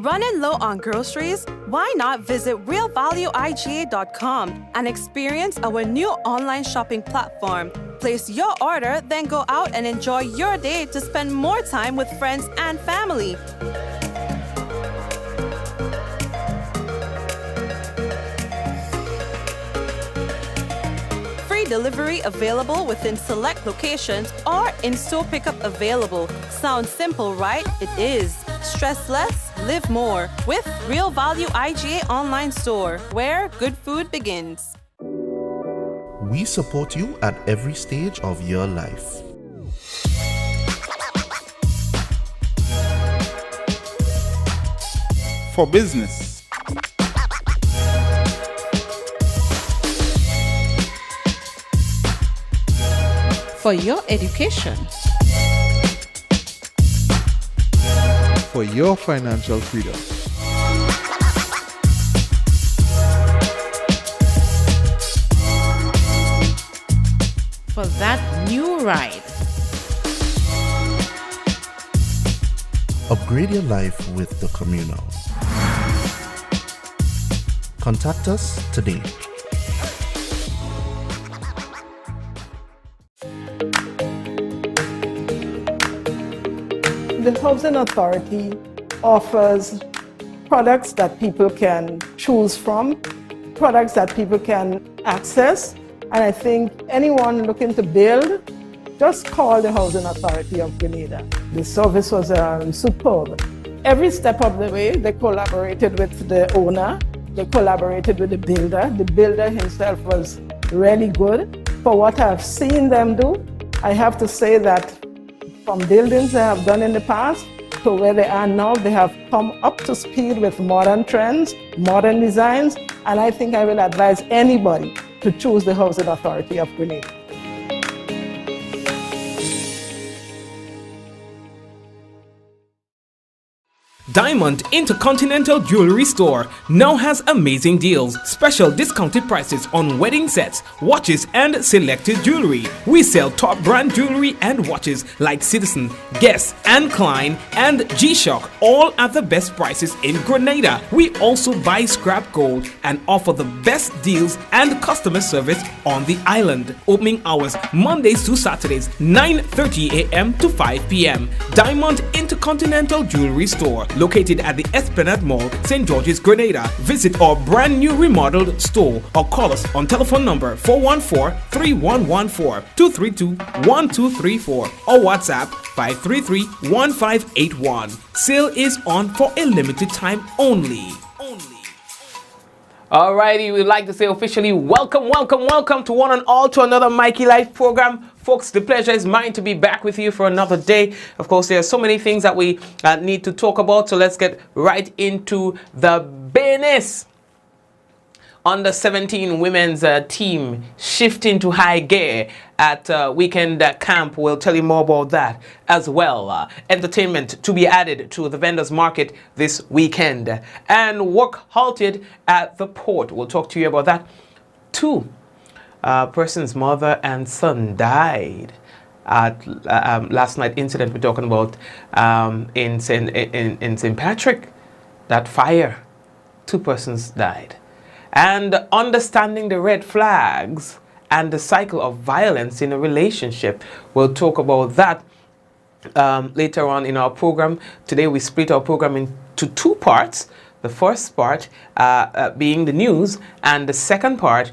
Running low on groceries? Why not visit realvalueiga.com and experience our new online shopping platform? Place your order, then go out and enjoy your day to spend more time with friends and family. Free delivery available within select locations or in-store pickup available. Sounds simple, right? It is. Stress less, live more with Real Value IGA online store, where good food begins. We support you at every stage of your life. For business, for your education, for your financial freedom, for that new ride. Upgrade your life with the Communal. Contact us today. The Housing Authority offers products that people can choose from, products that people can access, and I think anyone looking to build, just call the Housing Authority of Grenada. The service was superb. Every step of the way, they collaborated with the owner, they collaborated with the builder. The builder himself was really good. For what I've seen them do, I have to say that from buildings they have done in the past to where they are now, they have come up to speed with modern trends, modern designs, and I think I will advise anybody to choose the Housing Authority of Grenada. Diamond Intercontinental Jewelry Store now has amazing deals, special discounted prices on wedding sets, watches and selected jewelry. We sell top brand jewelry and watches like Citizen, Guess and Klein and G-Shock, all at the best prices in Grenada. We also buy scrap gold and offer the best deals and customer service on the island. Opening hours Mondays to Saturdays, 9:30 a.m. to 5 p.m. Diamond Intercontinental Jewelry Store, located at the Esplanade Mall, St. George's, Grenada. Visit our brand new remodeled store or call us on telephone number 414-3114, 232-1234 or WhatsApp 533-1581. Sale is on for a limited time only. Alrighty, we'd like to say officially welcome to one and all to another Mikey Life program. Folks, the pleasure is mine to be back with you for another day. Of course, there are so many things that we need to talk about, so let's get right into the business. Under 17 women's team shifting to high gear at weekend camp. We'll tell you more about that as well. Entertainment to be added to the vendors market this weekend. And work halted at the port. We'll talk to you about that. Two persons, mother and son, died at last night incident we're talking about in St. Patrick. That fire. 2 persons died. And understanding the red flags and the cycle of violence in a relationship. We'll talk about that later on in our program. Today we split our program into 2 parts. The first part being the news, and the second part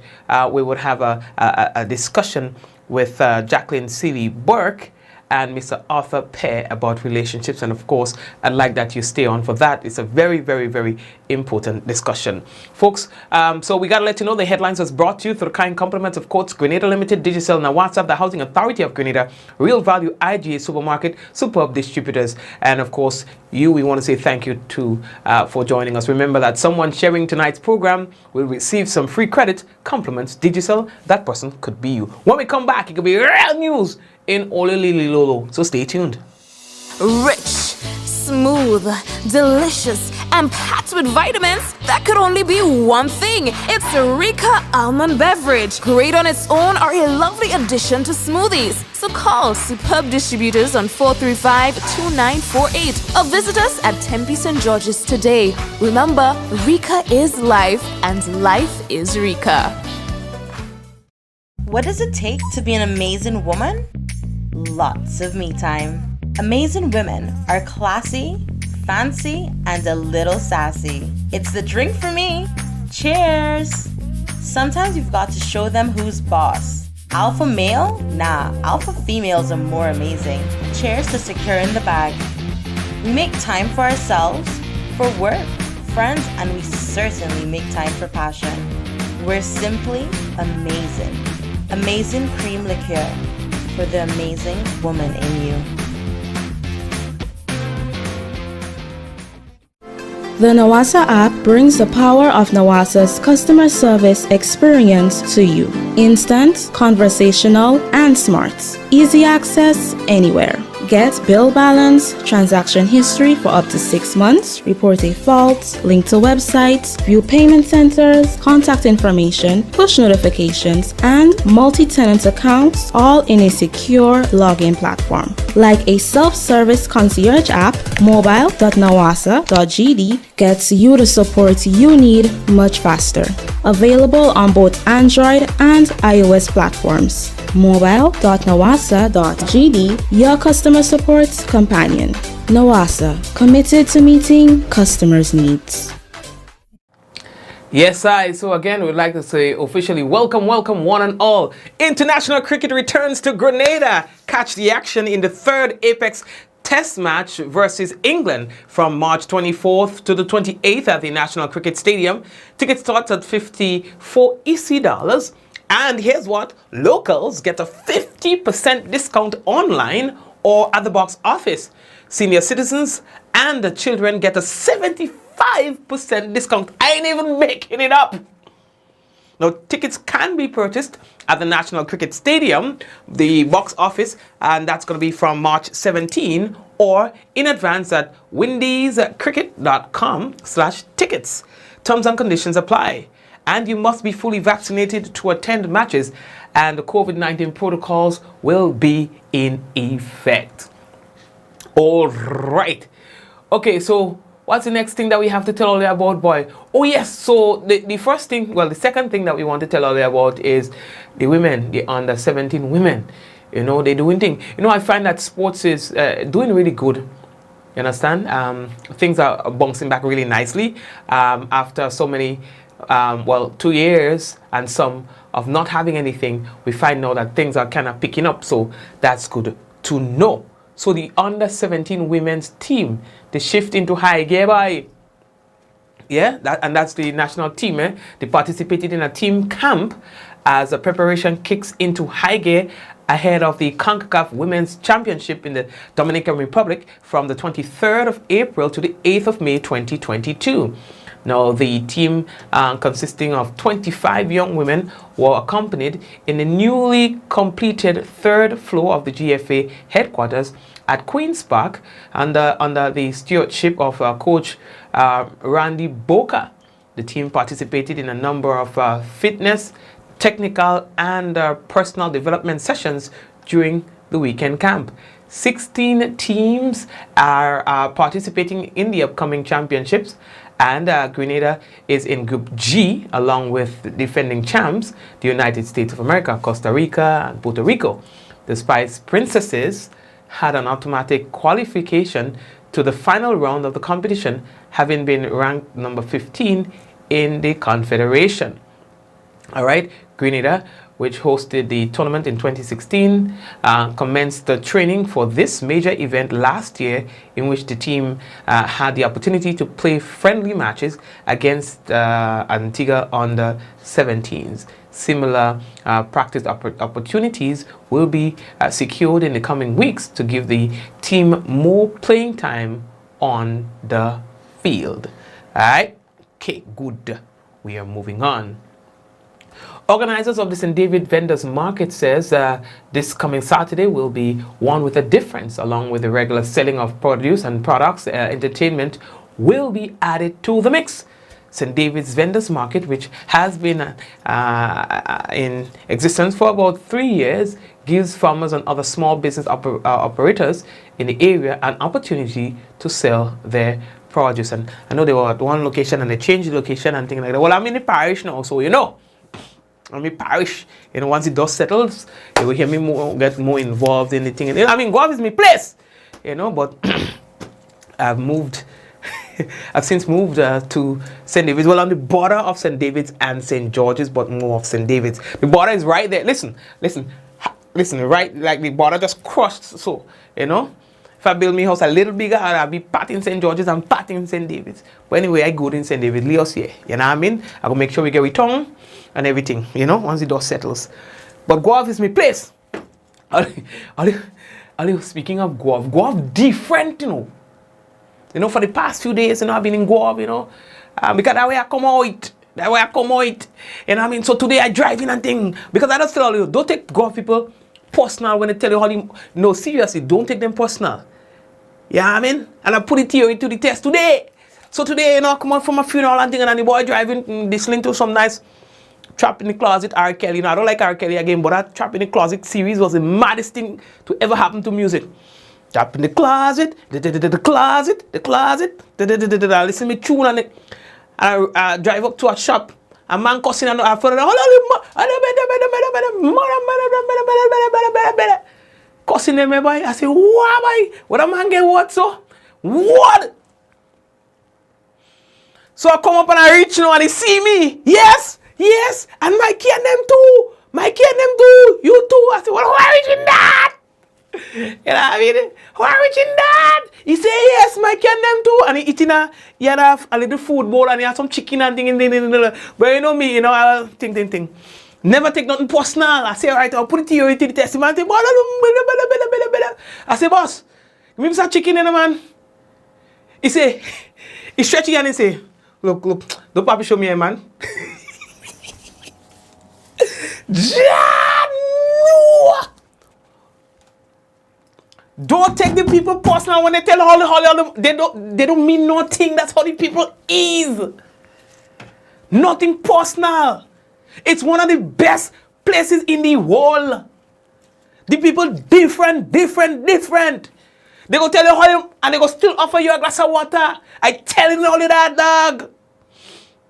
we would have a discussion with Jacqueline Seeley Burke and Mr. Arthur Pear about relationships. And of course, I'd like that you stay on for that. It's a very, very, very important discussion. Folks, so we got to let you know the headlines was brought to you through the kind compliments of Courts, Grenada Limited, Digicel, now WhatsApp, the Housing Authority of Grenada, Real Value IGA Supermarket, Superb Distributors, and of course, we want to say thank you to for joining us. Remember that someone sharing tonight's program will receive some free credit, compliments, Digicel. That person could be you. When we come back, it could be real news in Olilililolo. So stay tuned. Rich, smooth, delicious, and packed with vitamins that could only be one thing. It's the Rika Almond Beverage. Great on its own or a lovely addition to smoothies. So call Superb Distributors on 435-2948 or visit us at Tempe St. George's today. Remember, Rika is life and life is Rika. What does it take to be an amazing woman? Lots of me time. Amazing women are classy, fancy, and a little sassy. It's the drink for me. Cheers! Sometimes you've got to show them who's boss. Alpha male? Nah, alpha females are more amazing. Cheers to securing the bag. We make time for ourselves, for work, friends, and we certainly make time for passion. We're simply amazing. Amazing cream liqueur for the amazing woman in you. The Nawasa app brings the power of Nawasa's customer service experience to you. Instant, conversational, and smart. Easy access anywhere. Get bill balance, transaction history for up to 6 months, report a fault, link to websites, view payment centers, contact information, push notifications, and multi-tenant accounts, all in a secure login platform. Like a self-service concierge app, mobile.nawasa.gd gets you the support you need much faster. Available on both Android and iOS platforms. mobile.nawasa.gd, your customer support companion. Nawasa, committed to meeting customers' needs. Yes, so again, we'd like to say officially welcome one and all. International cricket returns to Grenada. Catch the action in the third Apex Test match versus England from March 24th to the 28th at the National Cricket Stadium. Tickets start at $54 EC. And here's what, locals get a 50% discount online or at the box office. Senior citizens and the children get a 75% discount. I ain't even making it up. Now, tickets can be purchased at the National Cricket Stadium, the box office, and that's going to be from March 17, or in advance at windiescricket.com/tickets. Terms and conditions apply. And you must be fully vaccinated to attend matches, and the COVID-19 protocols will be in effect. All right. Okay, so what's the next thing that we have to tell all you about, boy? Oh, yes. So the first thing, well, the second thing that we want to tell all you about is the women, the under 17 women. You know, they're doing things. You know, I find that sports is doing really good. You understand? Things are bouncing back really nicely after so many 2 years and some of not having anything. We find now that things are kind of picking up, so that's good to know. So the under 17 women's team, they shift into high gear by, yeah, that's the national team. They participated in a team camp as the preparation kicks into high gear ahead of the CONCACAF Women's Championship in the Dominican Republic from the 23rd of April to the 8th of May 2022. Now, the team consisting of 25 young women were accompanied in the newly completed third floor of the GFA headquarters at Queen's Park under the stewardship of Coach Randy Boca. The team participated in a number of fitness, technical, and personal development sessions during the weekend camp. 16 teams are participating in the upcoming championships, and Grenada is in Group G along with the defending champs, the United States of America, Costa Rica, and Puerto Rico. The Spice Princesses had an automatic qualification to the final round of the competition, having been ranked number 15 in the Confederation. All right, Grenada, which hosted the tournament in 2016, commenced the training for this major event last year, in which the team had the opportunity to play friendly matches against Antigua under 17s. Similar practice opportunities will be secured in the coming weeks to give the team more playing time on the field. All right, okay, good. We are moving on. Organizers of the St. David Vendors Market says this coming Saturday will be one with a difference. Along with the regular selling of produce and products, entertainment will be added to the mix. St. David's Vendors Market, which has been in existence for about 3 years, gives farmers and other small business operators in the area an opportunity to sell their produce. And I know they were at one location and they changed the location and things like that. Well, I'm in the parish now, so I'm in parish. Once the dust settles, they will hear me get more involved in the thing. God is my place, but I've moved. I've since moved to St. David's. Well, on the border of St. David's and St. George's, but more of St. David's. The border is right there. Listen, right, like the border just crossed. So, if I build my house a little bigger, I'll be part in St. George's and part in St. David's. But anyway, I go in St. David's, Leos here. You know what I mean? I will make sure we get return and everything, once the dust settles. But Guave is my place. Speaking of Guave different, for the past few days, I've been in Guave, because that way I come out. So today I drive in and thing, because I just tell you, don't take Guave people personal when they tell you how they, no, seriously, don't take them personal. Yeah, I mean? And I put the theory to the test today. So today, I come out from a funeral and thing, and the boy driving, listening to some nice Trap in the Closet R. Kelly. I don't like R. Kelly again, but that Trap in the Closet series was the maddest thing to ever happen to music. Trap in the closet, the closet. I listen to me tune and I drive up to a shop. A man cussing and I feel cussing them, boy. I say, why, boy? What a man get what, so? What? So I come up and I reach now and they see me. Yes, and Mikey and them too. You too. I say, well, why are you that? You know what I mean? Why are you that? He say, yes, Mikey and them too. And he eating he had a little food bowl and he had some chicken and thing. But me, I'll think. Never take nothing personal. I say, all right, I'll put it to you to the test. I say, boss, give me some chicken, man. He say, he stretch it and he say, look, don't papi show me, man. Don't take the people personal when they tell all they don't mean nothing. That's how the people is. Nothing personal. It's one of the best places in the world. The people different. They go tell you how and they go still offer you a glass of water. I tell you all of that, dog.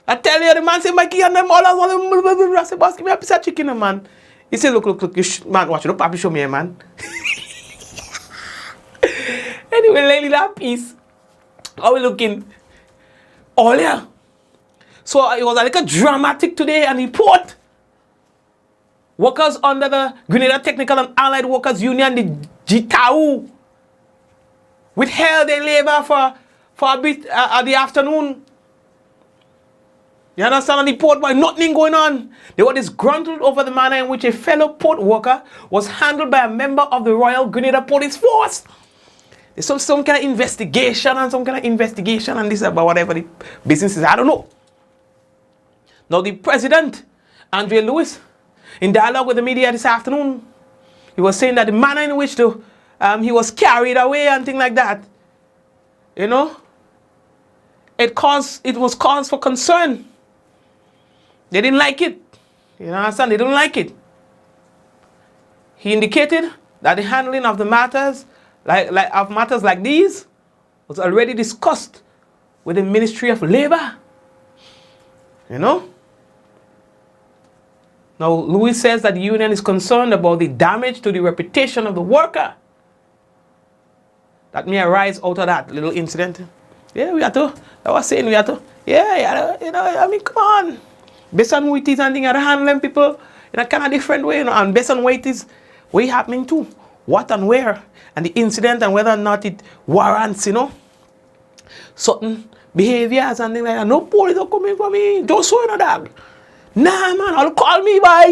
I tell you, the man say, Mikey and them all I say, boss, give me a piece of chicken, man. He say, look, man, watch, don't papi show me, man. Anyway, lately that piece, how we looking? Oh, yeah. So it was like a dramatic today and he put workers under the Grenada Technical and Allied Workers Union, the GTAU, withheld their labor for a bit at the afternoon. You understand? And the port boy, nothing going on. They were disgruntled over the manner in which a fellow port worker was handled by a member of the Royal Grenada Police Force. There's some kind of investigation and this about whatever the business is. I don't know. Now the president, Andre Lewis, in dialogue with the media this afternoon, he was saying that the manner in which he was carried away and things like that, it was cause for concern. They didn't like it. You understand? They don't like it. He indicated that the handling of the matters matters like these was already discussed with the Ministry of Labor. Now Lewis says that the union is concerned about the damage to the reputation of the worker that may arise out of that little incident. Yeah, we have to. I was saying we have to. Yeah, I mean, come on. Based on who it is and things, I handling people in a kind of different way, and based on what it is, what is happening too, what and where, and the incident and whether or not it warrants, certain behaviors and things like that. No police are coming for me. Don't show you dog. Nah, man, I'll call me by.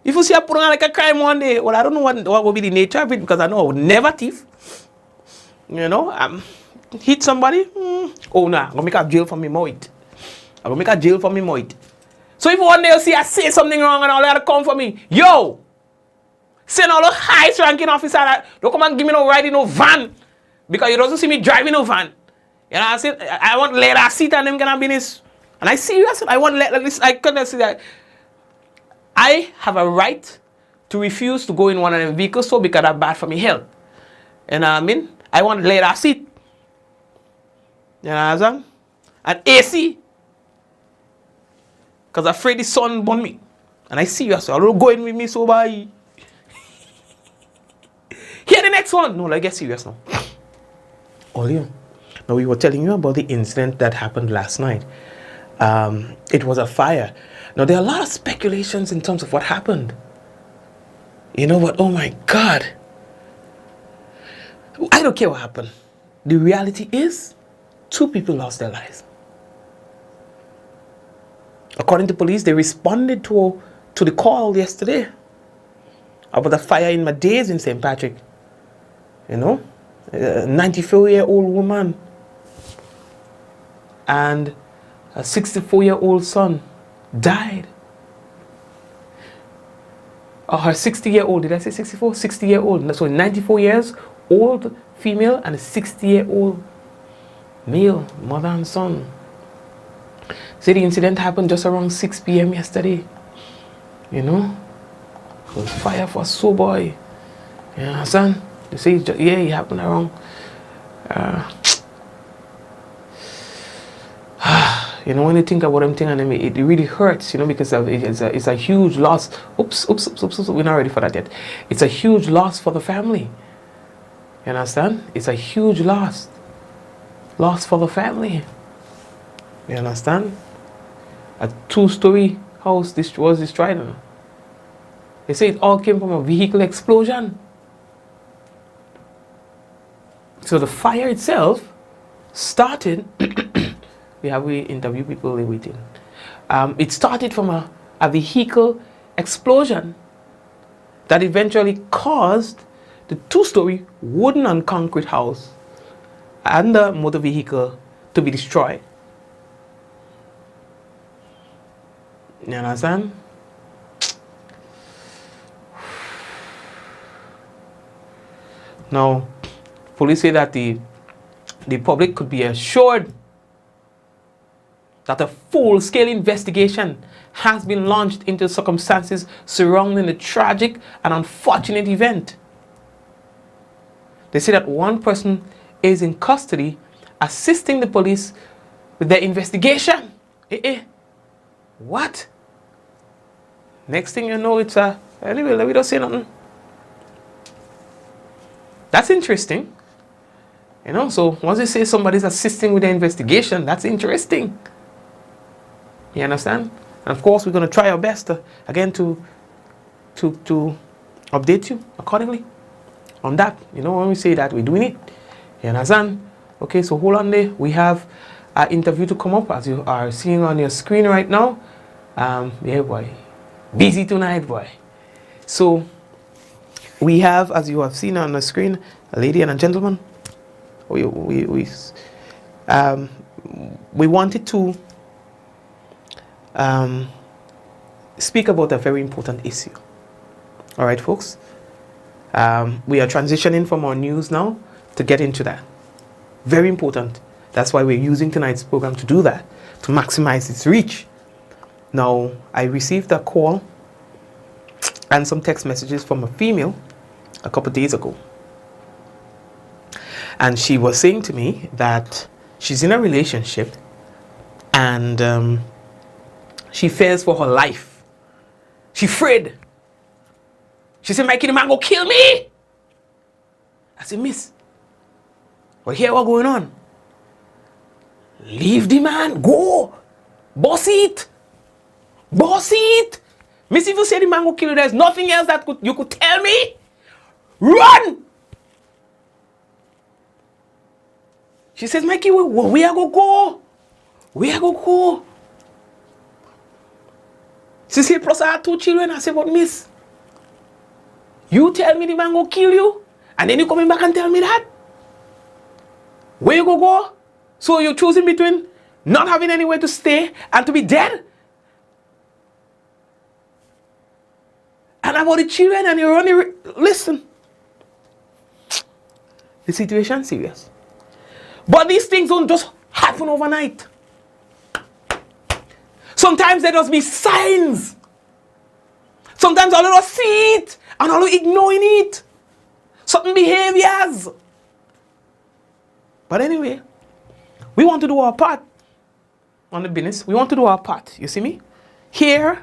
If you see I put on like a crime one day, well, I don't know what will be the nature of it because I know I would never thief. Hit somebody. Oh, nah, I'm going to make a jail for me, Moit. I'm going to make a jail for me, Moit. So if one day you see I say something wrong and all that come for me, yo, send all the highest ranking officer that don't come and give me no ride in no van because you don't see me driving no van. You know, I said, I want leather seat and them gonna be this. And I serious, I want leather, I couldn't see that. I have a right to refuse to go in one of them vehicles so because that's bad for me health. You know what I mean? I want leather seat. You know what I'm saying? And AC. Because I'm afraid the sun burn me. And I serious, I don't go in with me so bye. Here the next one. No, like get serious now. All you. Now we were telling you about the incident that happened last night. It was a fire. Now there are a lot of speculations in terms of what happened. You know what? Oh my God. I don't care what happened. The reality is, 2 people lost their lives. According to police, they responded to the call yesterday about a fire in my days in St. Patrick. You know, a 94-year-old woman and a 64-year-old son died. Or her 60-year-old, did I say 64? 60-year-old. So 94 years old female and a 60-year-old male, mother and son. See, the incident happened just around 6 p.m. yesterday. You know? It was fire for so boy. You understand? You see, yeah, it happened around. You know, when you think about them thing and it really hurts, you know, because it's a huge loss. Oops, we're not ready for that yet. It's a huge loss for the family. You understand? It's a huge loss. Loss for the family. You understand? A 2-story house was destroyed. They say it all came from a vehicle explosion. So the fire itself started. we interview people waiting. It started from a vehicle explosion that eventually caused the 2-story wooden and concrete house and the motor vehicle to be destroyed. You understand? Now, police say that the public could be assured that a full-scale investigation has been launched into circumstances surrounding the tragic and unfortunate event. They say that one person is in custody assisting the police with their investigation. What? Next thing you know, it's anyway, let me don't say nothing. That's interesting. You know, so once they say somebody's assisting with the investigation, that's interesting. You understand? And of course, we're going to try our best to update you accordingly on that. You know, when we say that, we're doing it. You understand? Okay, so hold on there. We have an interview to come up, as you are seeing on your screen right now. Yeah, boy. Busy tonight, boy. So we have, as you have seen on the screen, a lady and a gentleman. We wanted to speak about a very important issue. All right, folks. We are transitioning from our news now to get into that. Very important. That's why we're using tonight's program to do that, to maximize its reach. Now, I received a call and some text messages from a female a couple days ago. And she was saying to me that she's in a relationship and she fears for her life. She's afraid. She said, Mikey, the man go kill me. I said, miss, well, hear what's going on. Leave the man, go. Boss it. Boss it. Miss, if you say the man go kill you, there's nothing else that you could tell me. Run. She says, Mikey, where I go? Where I go? She said, plus I had 2 children. I said, but miss, you tell me the man go kill you, and then you coming back and tell me that? Where you go? So you're choosing between not having anywhere to stay and to be dead? And about the children, and you're only listen. The situation is serious. But these things don't just happen overnight. Sometimes there must be signs. Sometimes all of us see it and all of us ignoring it. Certain behaviors. But anyway, we want to do our part on the business. We want to do our part. You see me? Here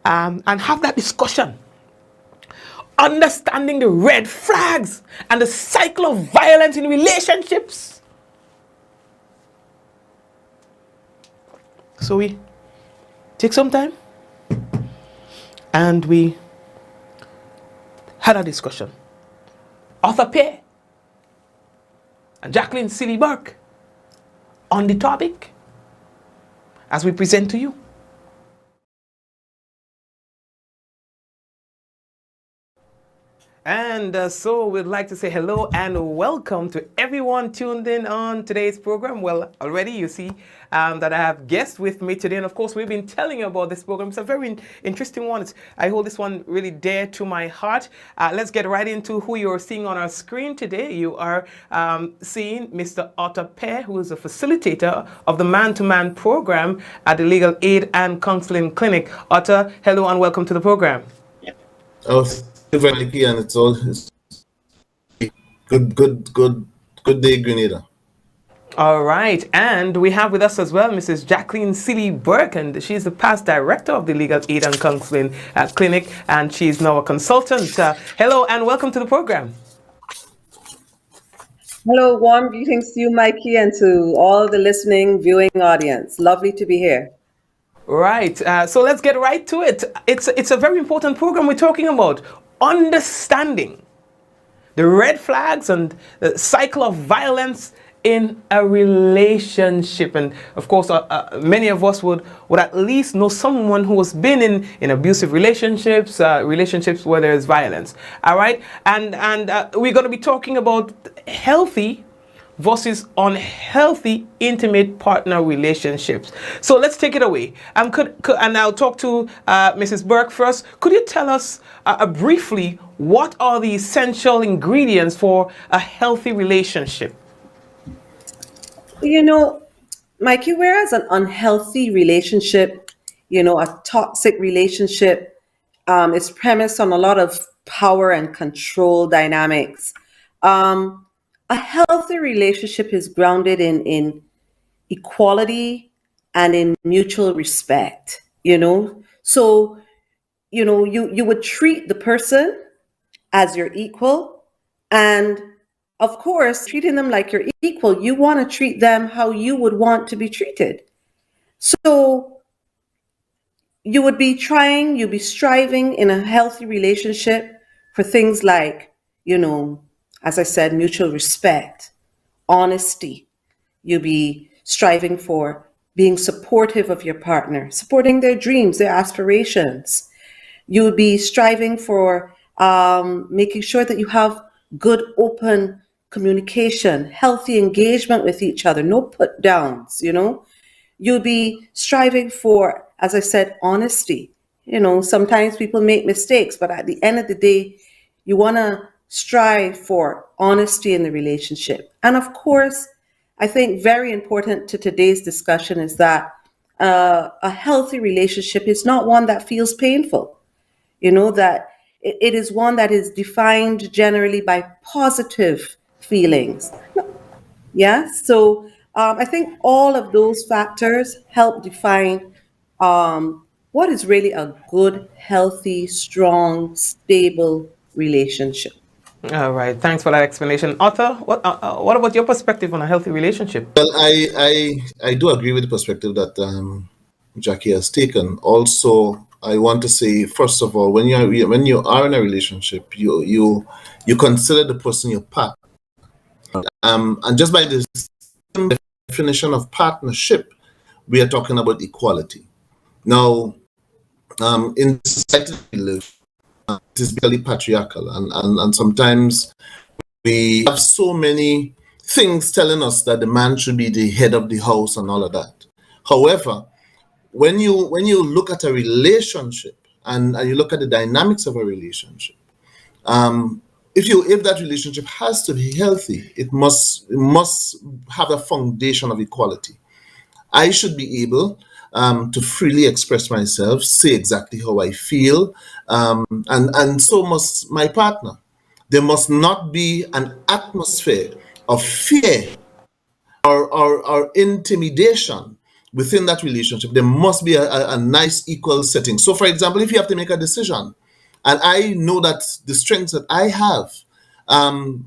and have that discussion. Understanding the red flags and the cycle of violence in relationships. So we take some time and we had a discussion. Arthur Pear and Jacqueline Silly Burke on the topic as we present to you. And so we'd like to say hello and welcome to everyone tuned in on today's program. Well, already you see that I have guests with me today. And of course, we've been telling you about this program. It's a very interesting one. I hold this one really dear to my heart. Let's get right into who you're seeing on our screen today. You are seeing Mr. Arthur Pear, who is a facilitator of the Man-to-Man program at the Legal Aid and Counseling Clinic. Arthur, hello and welcome to the program. Oh, Mikey, and it's all good day, Grenada. All right, and we have with us as well Mrs. Jacqueline Silly Burke, and she's the past director of the Legal Aid and Counseling Clinic, and she's now a consultant. Hello and welcome to the program. Hello, warm greetings to you, Mikey, and to all the listening, viewing audience. Lovely to be here. Right, so let's get right to it. It's a very important program we're talking about. Understanding the red flags and the cycle of violence in a relationship. And of course, many of us would at least know someone who has been in abusive relationships, relationships where there is violence. All right, and we're going to be talking about healthy versus unhealthy intimate partner relationships. So let's take it away. And I'll talk to Mrs. Burke first. Could you tell us briefly what are the essential ingredients for a healthy relationship? You know, Mikey, whereas an unhealthy relationship, a toxic relationship, is premised on a lot of power and control dynamics. A healthy relationship is grounded in equality and in mutual respect, So, you would treat the person as your equal. And of course, treating them like your equal, you want to treat them how you would want to be treated. So you'd be striving in a healthy relationship for things like, as I said, mutual respect, honesty. You'll be striving for being supportive of your partner, supporting their dreams, their aspirations. You would be striving for making sure that you have good, open communication, healthy engagement with each other, no put downs, You'll be striving for, as I said, honesty. Sometimes people make mistakes, but at the end of the day, you want to strive for honesty in the relationship. And of course, I think very important to today's discussion is that a healthy relationship is not one that feels painful. That it is one that is defined generally by positive feelings. Yeah. So I think all of those factors help define what is really a good, healthy, strong, stable relationship. All right, thanks for that explanation. Arthur, what about your perspective on a healthy relationship? Well, I do agree with the perspective that Jackie has taken. Also, I want to say, first of all, when you are in a relationship, you consider the person your partner. And just by the definition of partnership, we are talking about equality. Now, in the society we live, it is really patriarchal, and sometimes we have so many things telling us that the man should be the head of the house and all of that. However, when you look at a relationship and you look at the dynamics of a relationship, if that relationship has to be healthy, it must have a foundation of equality. I should be able to freely express myself, say exactly how I feel, and so must my partner. There must not be an atmosphere of fear or intimidation within that relationship. There must be a nice equal setting. So, for example, if you have to make a decision, and I know that the strengths that I have,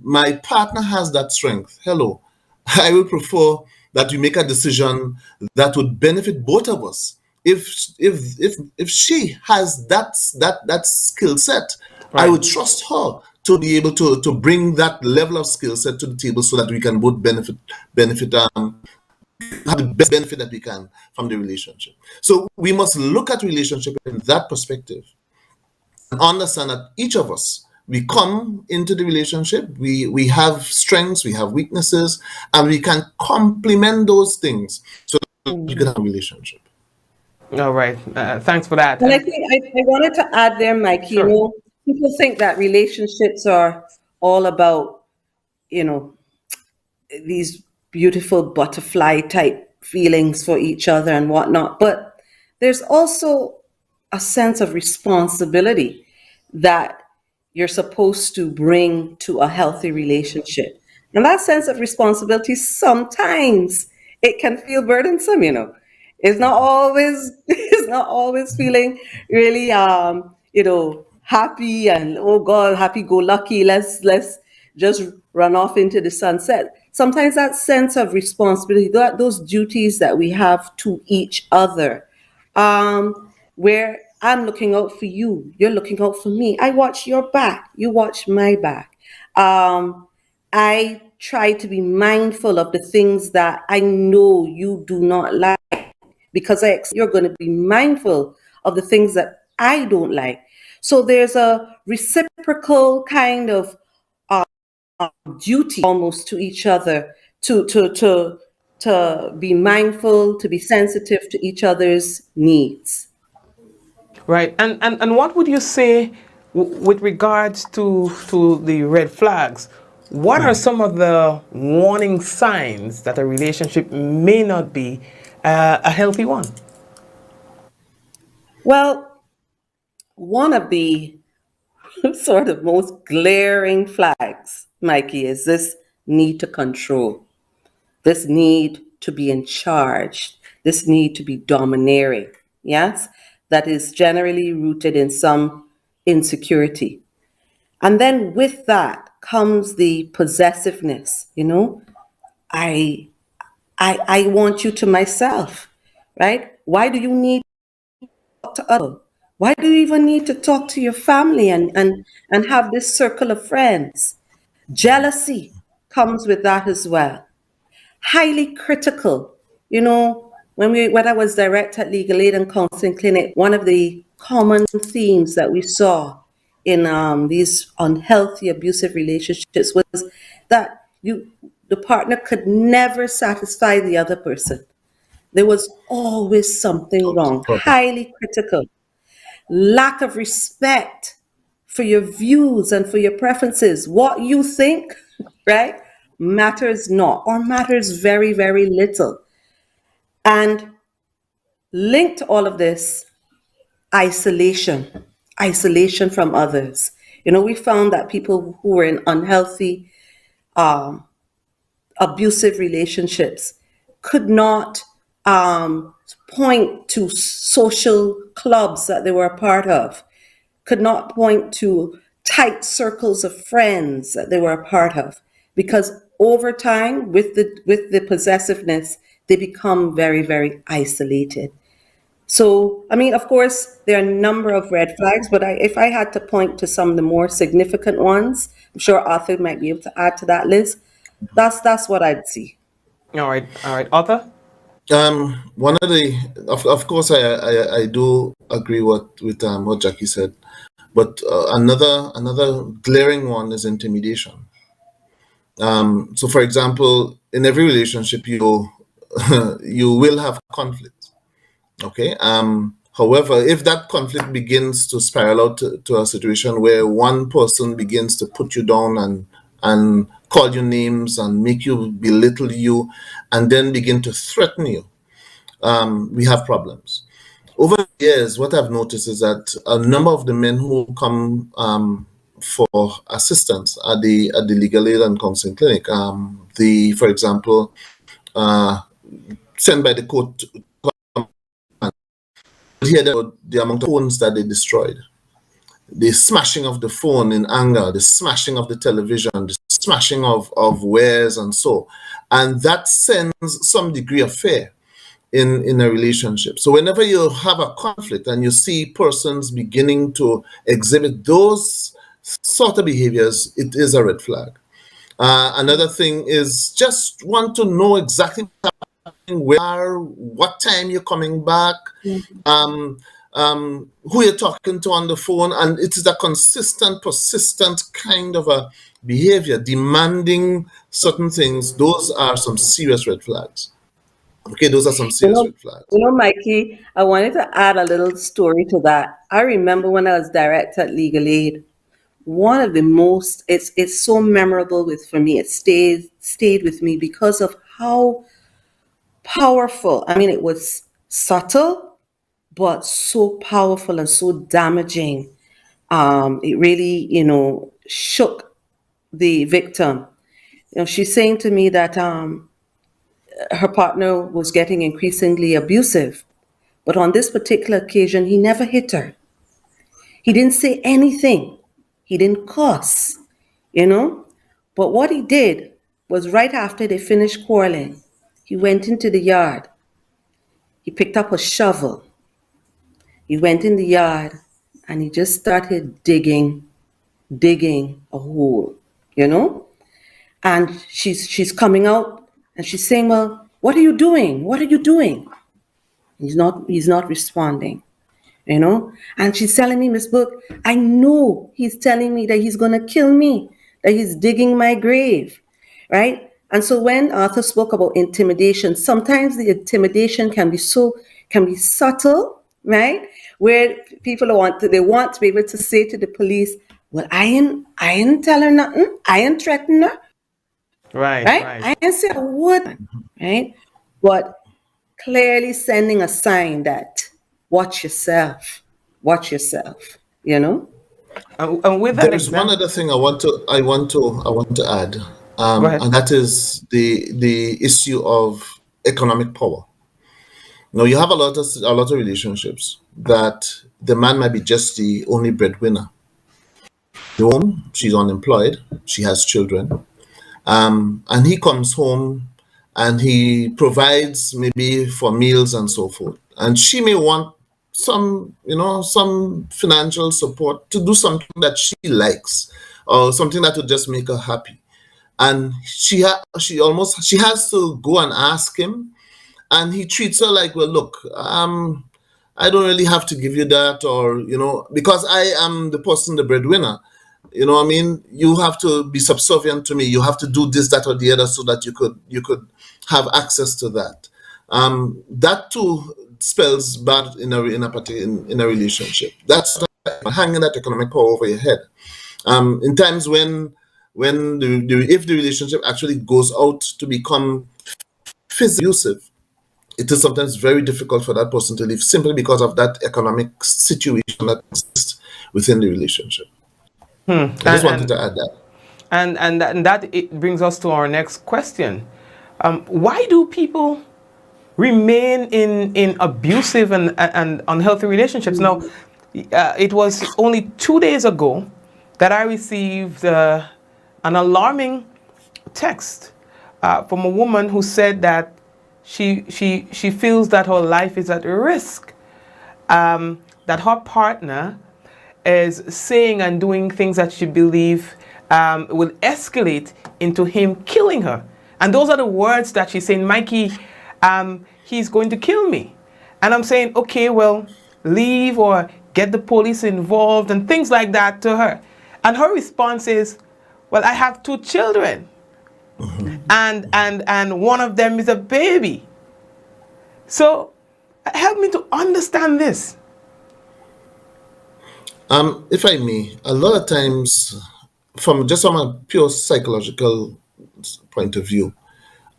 my partner has that strength. Hello, I will prefer that we make a decision that would benefit both of us. If she has that skill set, I Right. would trust her to be able to bring that level of skill set to the table so that we can both benefit have the best benefit that we can from the relationship. So we must look at relationship in that perspective and understand that each of us, we come into the relationship, we have strengths, we have weaknesses, and we can complement those things so that you can have a relationship. All right. Thanks for that. And I And think I wanted to add there, Mike, sure. people think that relationships are all about, you know, these beautiful butterfly type feelings for each other and whatnot. But there's also a sense of responsibility that you're supposed to bring to a healthy relationship. And that sense of responsibility, sometimes it can feel burdensome. It's not always it's not always feeling really happy and oh God, happy go lucky. Let's just run off into the sunset. Sometimes that sense of responsibility, those duties that we have to each other, where I'm looking out for you, you're looking out for me. I watch your back, you watch my back. I try to be mindful of the things that I know you do not like because you're going to be mindful of the things that I don't like. So there's a reciprocal kind of duty almost to each other to be mindful, to be sensitive to each other's needs. Right. And what would you say with regards to the red flags? What are some of the warning signs that a relationship may not be a healthy one? Well, one of the sort of most glaring flags, Mikey, is this need to control, this need to be in charge, this need to be domineering. Yes, that is generally rooted in some insecurity. And then with that comes the possessiveness, I I want you to myself, right? Why do you need to talk to others? Why do you even need to talk to your family and have this circle of friends? Jealousy comes with that as well. Highly critical. When I was direct at Legal Aid and Counseling Clinic, one of the common themes that we saw in these unhealthy, abusive relationships was that the partner could never satisfy the other person. There was always something wrong. Highly critical. Lack of respect for your views and for your preferences. What you think, right, matters not or matters very, very little. And linked to all of this, isolation from others. We found that people who were in unhealthy, abusive relationships could not point to social clubs that they were a part of, could not point to tight circles of friends that they were a part of, because over time, with the possessiveness, they become very, very isolated. So, I mean, of course, there are a number of red flags, but if I had to point to some of the more significant ones, I'm sure Arthur might be able to add to that list. That's what I'd see. All right, Arthur. One of the, of course, I do agree with what Jackie said, but another glaring one is intimidation. So, for example, in every relationship, you you will have conflict. Okay. However, if that conflict begins to spiral out to a situation where one person begins to put you down and call you names and make you belittle you and then begin to threaten you, we have problems. Over the years, what I've noticed is that a number of the men who come for assistance at the legal aid and counseling clinic, for example, sent by the court, hear the amount of phones that they destroyed, the smashing of the phone in anger, the smashing of the television, the smashing of wares and so, and that sends some degree of fear in a relationship. So whenever you have a conflict and you see persons beginning to exhibit those sort of behaviors, it is a red flag. Another thing is just want to know exactly where, what time you're coming back, who you're talking to on the phone, and it is a consistent, persistent kind of a behavior, demanding certain things. Those are some serious red flags. Okay, those are some serious red flags. Mikey, I wanted to add a little story to that. I remember when I was director at Legal Aid, one of the most, it's so memorable for me. It stayed with me because of how powerful. I mean, it was subtle, but so powerful and so damaging. It really, shook the victim. She's saying to me that her partner was getting increasingly abusive. But on this particular occasion, he never hit her. He didn't say anything. He didn't cuss, But what he did was right after they finished quarreling, he went into the yard. He picked up a shovel. He went in the yard and he just started digging a hole, And she's coming out and she's saying, well, what are you doing? What are you doing? He's not responding, And she's telling me, Miss Book, I know he's telling me that he's going to kill me, that he's digging my grave, right? And so when Arthur spoke about intimidation, sometimes the intimidation can be subtle, right? Where people want to be able to say to the police, well, I ain't tell her nothing. I ain't threaten her. Right. I ain't say a word, right? But clearly sending a sign that watch yourself, And with that, there's one other thing I want to add, and that is the issue of economic power. Now, you have a lot of relationships that the man might be just the only breadwinner. Home, she's unemployed, she has children, and he comes home and he provides maybe for meals and so forth. And she may want some financial support to do something that she likes or something that would just make her happy. And she has to go and ask him, and he treats her like, well, look, I don't really have to give you that, or, because I am the breadwinner. I mean, you have to be subservient to me. You have to do this, that, or the other, so that you could have access to that. That too spells bad in a relationship. That's hanging that economic power over your head. In times when if the relationship actually goes out to become physically abusive, it is sometimes very difficult for that person to leave simply because of that economic situation that exists within the relationship. I just wanted to add that. And that it brings us to our next question. Why do people remain in abusive and unhealthy relationships? Now, it was only 2 days ago that I received an alarming text from a woman who said that she feels that her life is at risk, that her partner is saying and doing things that she believes will escalate into him killing her. And those are the words that she's saying, Mikey, he's going to kill me. And I'm saying, okay, well, leave or get the police involved and things like that to her. And her response is, well, I have 2 children. And one of them is a baby. So help me to understand this. If I may, a lot of times, from a pure psychological point of view,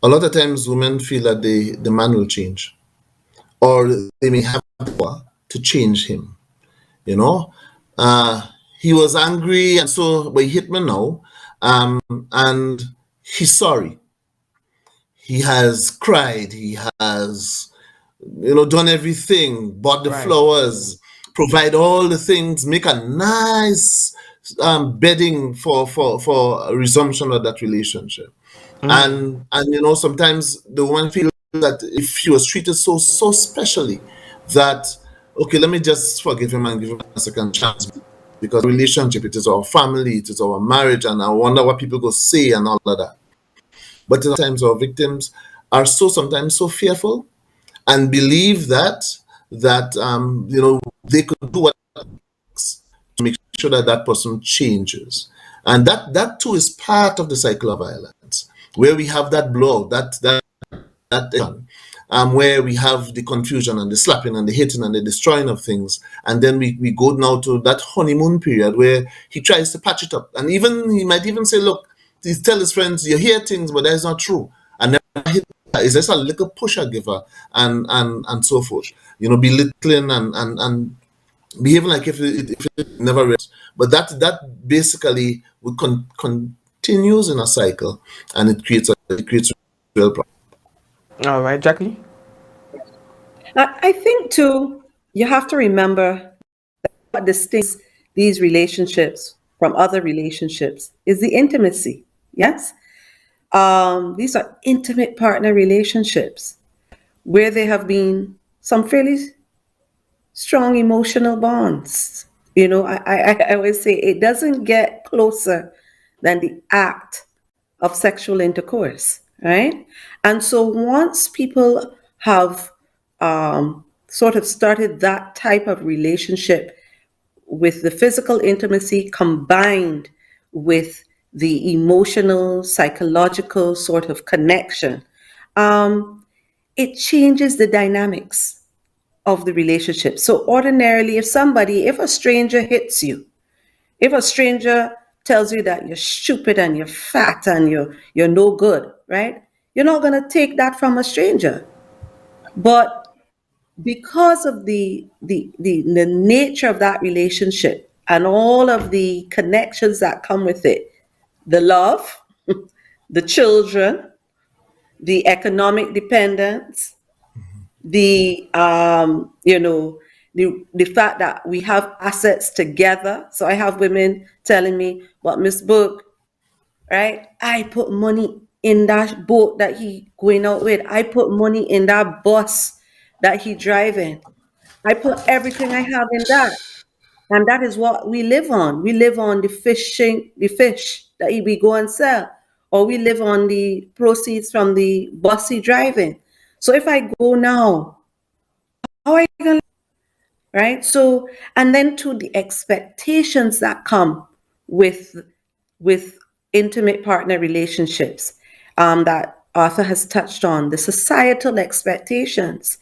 a lot of times women feel that the man will change, or they may have the power to change him. You know, he was angry, and so, but he hit me now, and he's sorry. He has cried. He has, done everything, bought the Right. flowers, provide all the things, make a nice bedding for a resumption of that relationship. And sometimes the woman feels that if she was treated so specially, that okay, let me just forgive him and give him a second chance, because relationship, it is our family, it is our marriage, and I wonder what people go say and all of that. But sometimes our victims are sometimes so fearful and believe that they could do what to make sure that that person changes, and that too is part of the cycle of violence, where we have that blow, where we have the confusion and the slapping and the hitting and the destroying of things, and then we go now to that honeymoon period where he tries to patch it up, and even he might even say, look, he tell his friends, you hear things, but that's not true, and never hit. Is just a little push I give her, and so forth. Belittling and behaving like if it never rests. But that basically continues in a cycle, and it creates a real problem. All right, Jackie. I think too, you have to remember that what distinguishes these relationships from other relationships is the intimacy. Yes? These are intimate partner relationships where there have been some fairly strong emotional bonds. I always say it doesn't get closer than the act of sexual intercourse, right? And so once people have sort of started that type of relationship with the physical intimacy combined with the emotional, psychological sort of connection, it changes the dynamics of the relationship. So ordinarily, if a stranger hits you, if a stranger tells you that you're stupid and you're fat and you're no good, right? You're not gonna take that from a stranger. But because of the nature of that relationship and all of the connections that come with it, the love, the children, the economic dependence, the fact that we have assets together. So I have women telling me, "But Miss Book, right? I put money in that boat that he going out with. I put money in that bus that he driving. I put everything I have in that." And that is what we live on. We live on the fish that we go and sell, or we live on the proceeds from the bus he driving. So if I go now, how are you going to, right? So, and then to the expectations that come with intimate partner relationships, that Arthur has touched on, the societal expectations,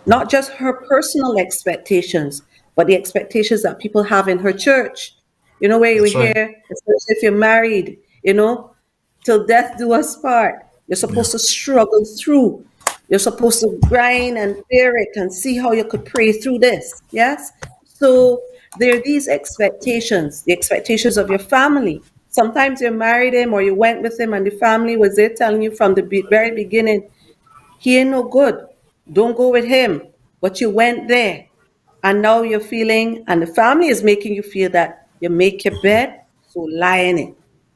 not just her personal expectations, but the expectations that people have in her church. Where you That's hear, right. especially if you're married, till death do us part. You're Yeah. supposed to struggle through. You're supposed to grind and bear it and see how you could pray through this. Yes? So there are these expectations, the expectations of your family. Sometimes you married him or you went with him and the family was there telling you from the very beginning, he ain't no good. Don't go with him. But you went there. And now you're feeling, and the family is making you feel that you make your bed, so lie in it,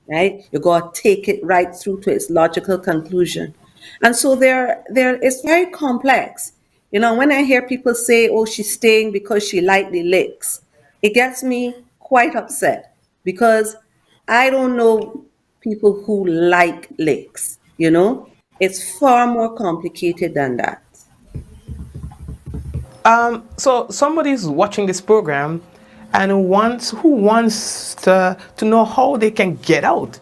right? You got to take it right through to its logical conclusion. And so it's very complex. When I hear people say, oh, she's staying because she liked the licks, it gets me quite upset because I don't know people who like licks, It's far more complicated than that. So somebody's watching this program and who wants to know how they can get out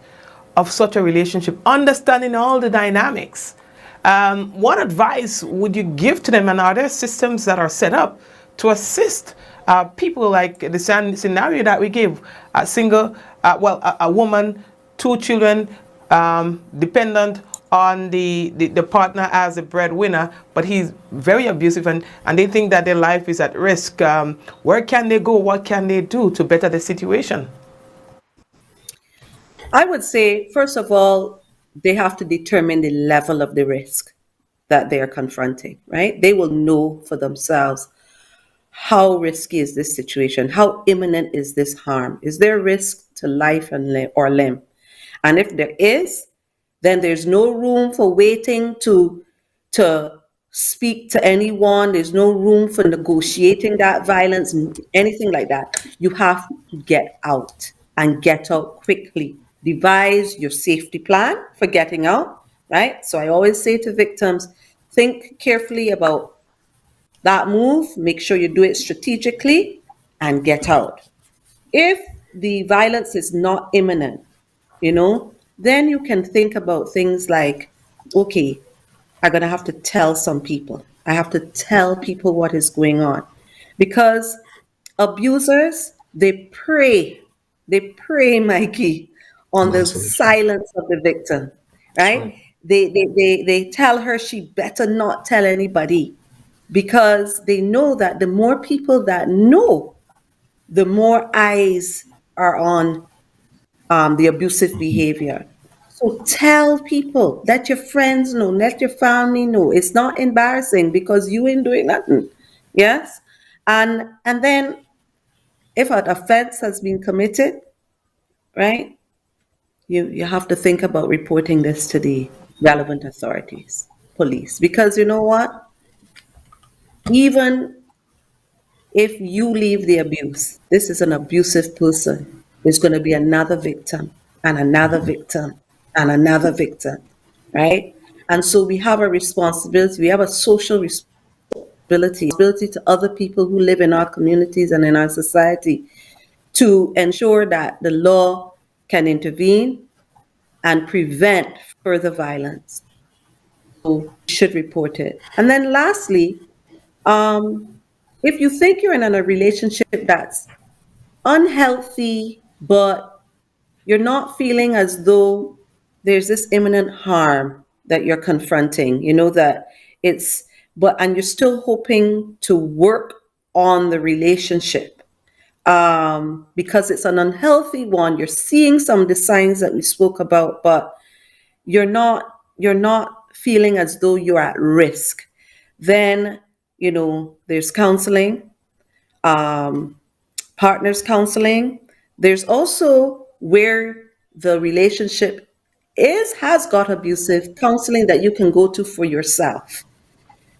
of such a relationship, understanding all the dynamics. What advice would you give to them, and are there systems that are set up to assist people like the scenario that we give, a single, a woman, 2 children, dependent on the partner as a breadwinner, but he's very abusive, and they think that their life is at risk. Where can they go? What can they do to better the situation? I would say, first of all, they have to determine the level of the risk that they are confronting, right? They will know for themselves how risky is this situation? How imminent is this harm? Is there risk to life and limb? And if there is, then there's no room for waiting to speak to anyone. There's no room for negotiating that violence, anything like that. You have to get out and get out quickly. Devise your safety plan for getting out, right? So I always say to victims, think carefully about that move, make sure you do it strategically, and get out. If the violence is not imminent, then you can think about things like, okay, I'm going to have to tell some people. I have to tell people what is going on. Because abusers, they prey, Mikey, on the Absolutely. silence of the victim, right? Right. They tell her she better not tell anybody, because they know that the more people that know, the more eyes are on the abusive behavior. So tell people, let your friends know, let your family know. It's not embarrassing because you ain't doing nothing. Yes? And then if an offense has been committed, right, you have to think about reporting this to the relevant authorities, police. Because you know what? Even if you leave the abuse, this is an abusive person. There's going to be another victim and another victim and another victim, right? And so we have a responsibility, we have a social responsibility to other people who live in our communities and in our society to ensure that the law can intervene and prevent further violence. So we should report it. And then lastly, if you think you're in a relationship that's unhealthy, but you're not feeling as though there's this imminent harm that you're confronting, that and you're still hoping to work on the relationship, because it's an unhealthy one. You're seeing some of the signs that we spoke about, but you're not feeling as though you're at risk. Then, there's counseling, partners counseling. There's also, where the relationship has got abusive, counseling that you can go to for yourself,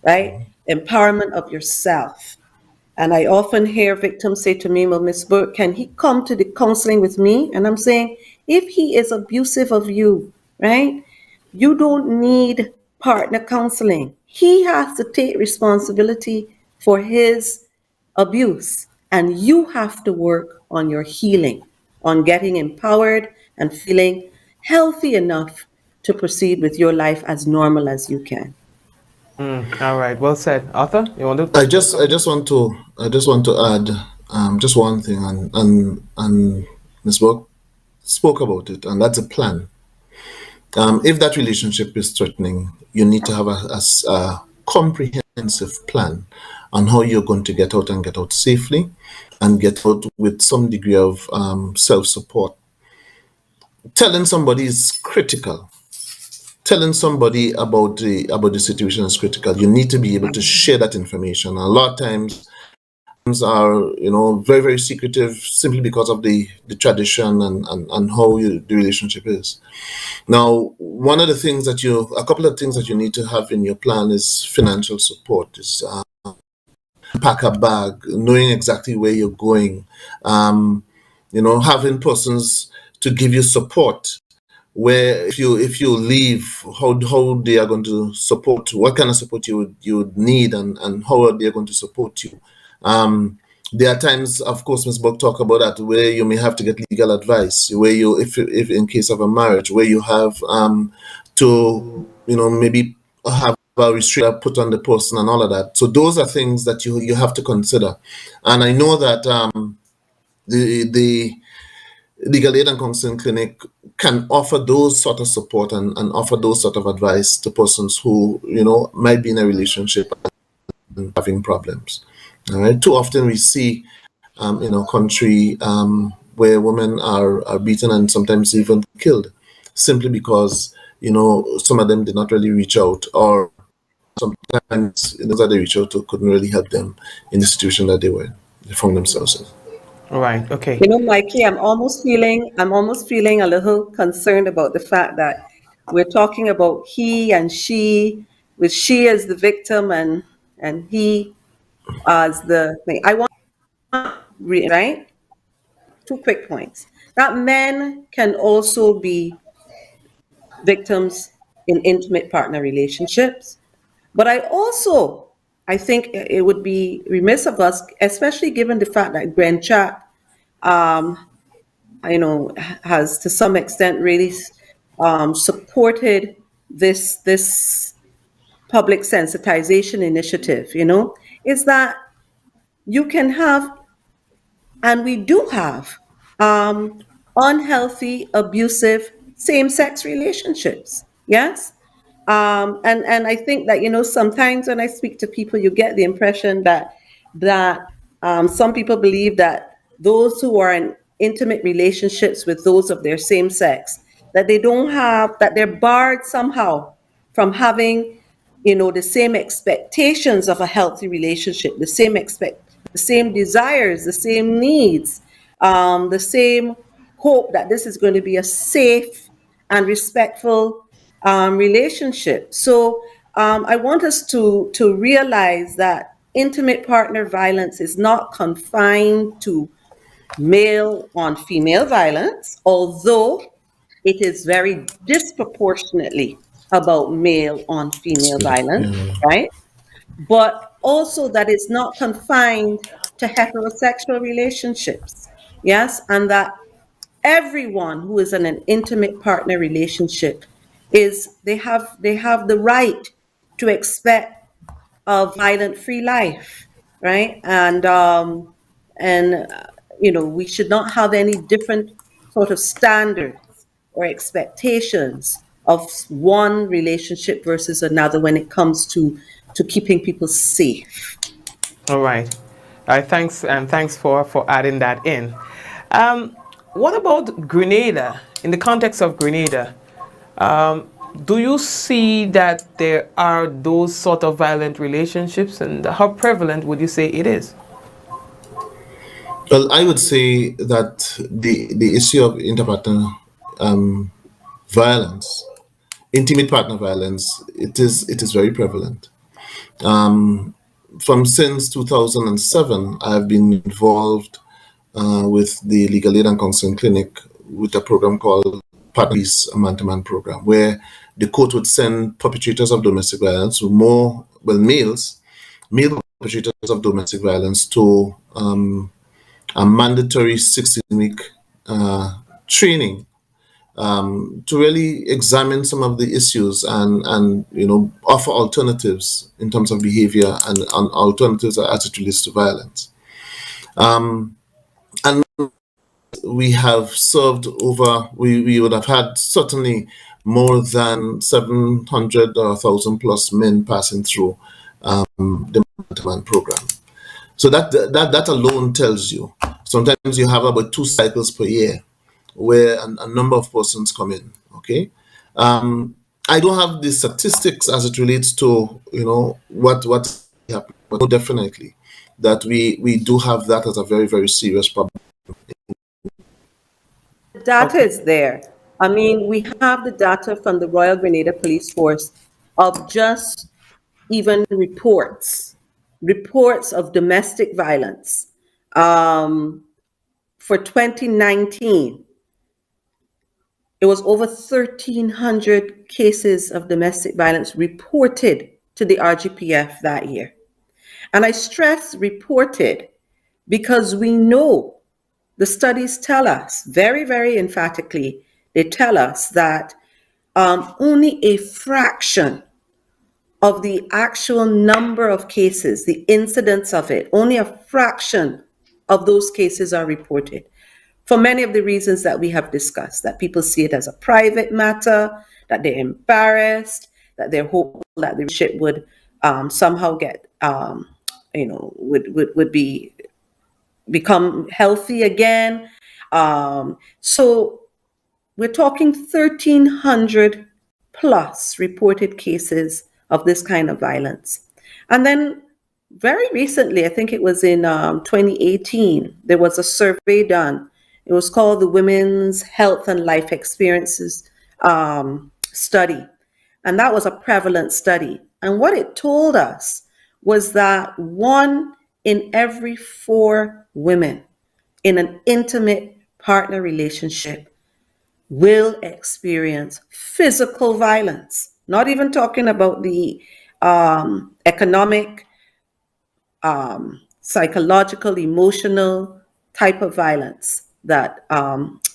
right? Empowerment of yourself. And I often hear victims say to me, well, Miss Burke, can he come to the counseling with me? And I'm saying, if he is abusive of you, right, you don't need partner counseling. He has to take responsibility for his abuse. And you have to work on your healing, on getting empowered and feeling healthy enough to proceed with your life as normal as you can. All right, well said. Arthur, you want to? I just want to add just one thing, and Ms. Burke spoke about it, and that's a plan. If that relationship is threatening, you need to have a comprehensive plan on how you're going to get out, and get out safely, and get out with some degree of self-support. Telling somebody is critical. Telling somebody about the situation is critical. You need to be able to share that information. A lot of times are very, very secretive, simply because of the tradition and how the relationship is. Now, a couple of things that you need to have in your plan is financial support. Is pack a bag, knowing exactly where you're going, having persons to give you support. Where if you leave, how they are going to support, what kind of support you would need, and how are they going to support you. There are times, of course, Ms. Buck talk about that, where you may have to get legal advice, where you, if in case of a marriage, where you have to maybe have a restriction put on the person and all of that. So those are things that you have to consider. And I know that the Legal Aid and Counseling Clinic can offer those sort of support and offer those sort of advice to persons who, might be in a relationship and having problems. All right. Too often we see, in our country, where women are beaten and sometimes even killed simply because, some of them did not really reach out, or sometimes those that they reach out to couldn't really help them in the situation that they found themselves in. Right. Okay. Mikey, I'm almost feeling a little concerned about the fact that we're talking about he and she, with she as the victim and he as the thing. I want right? 2 quick points. That men can also be victims in intimate partner relationships. But I think it would be remiss of us, especially given the fact that Grencha, has to some extent really supported this public sensitization initiative, is that you can have, and we do have, unhealthy, abusive, same-sex relationships. Yes? And I think that, sometimes when I speak to people, you get the impression that some people believe that those who are in intimate relationships with those of their same sex, that they're barred somehow from having, the same expectations of a healthy relationship, the same desires, the same needs, the same hope that this is going to be a safe and respectful relationship. So I want us to realize that intimate partner violence is not confined to male on female violence, although it is very disproportionately about male on female violence, right? But also that it's not confined to heterosexual relationships. Yes, and that everyone who is in an intimate partner relationship they have the right to expect a violent free life, right? And we should not have any different sort of standards or expectations of one relationship versus another when it comes to keeping people safe. All right. Thanks for adding that in. What about Grenada? In the context of Grenada, do you see that there are those sort of violent relationships, and how prevalent would you say it is? Well, I would say that the issue of interpartner violence, intimate partner violence, it is very prevalent. From since 2007, I've been involved with the Legal Aid and Counseling Clinic with a program called Partner Peace, a man-to-man program, where the court would send perpetrators of domestic violence, male perpetrators of domestic violence, to a mandatory 16-week training to really examine some of the issues and offer alternatives in terms of behavior and alternatives as it relates to violence. And we have served we would have had certainly more than 700 or 1,000 plus men passing through the man program. So that alone tells you. Sometimes you have about 2 cycles per year where a number of persons come in. Okay, I don't have the statistics as it relates to what happened, but definitely that we do have that as a very, very serious problem. The data is there. I mean, we have the data from the Royal Grenada Police Force of just even reports of domestic violence. For 2019, it was over 1,300 cases of domestic violence reported to the RGPF that year. And I stress reported because we know the studies tell us very, very emphatically, they tell us that only a fraction of the actual number of cases, the incidence of it, only a fraction of those cases are reported for many of the reasons that we have discussed, that people see it as a private matter, that they're embarrassed, that they're hopeful that the relationship would somehow get, would become healthy again. So we're talking 1,300 plus reported cases of this kind of violence. And then very recently, I think it was in 2018, there was a survey done. It was called the Women's Health and Life Experiences Study. And that was a prevalent study. And what it told us was that 1 in every 4 women in an intimate partner relationship will experience physical violence. Not even talking about the economic, psychological, emotional type of violence that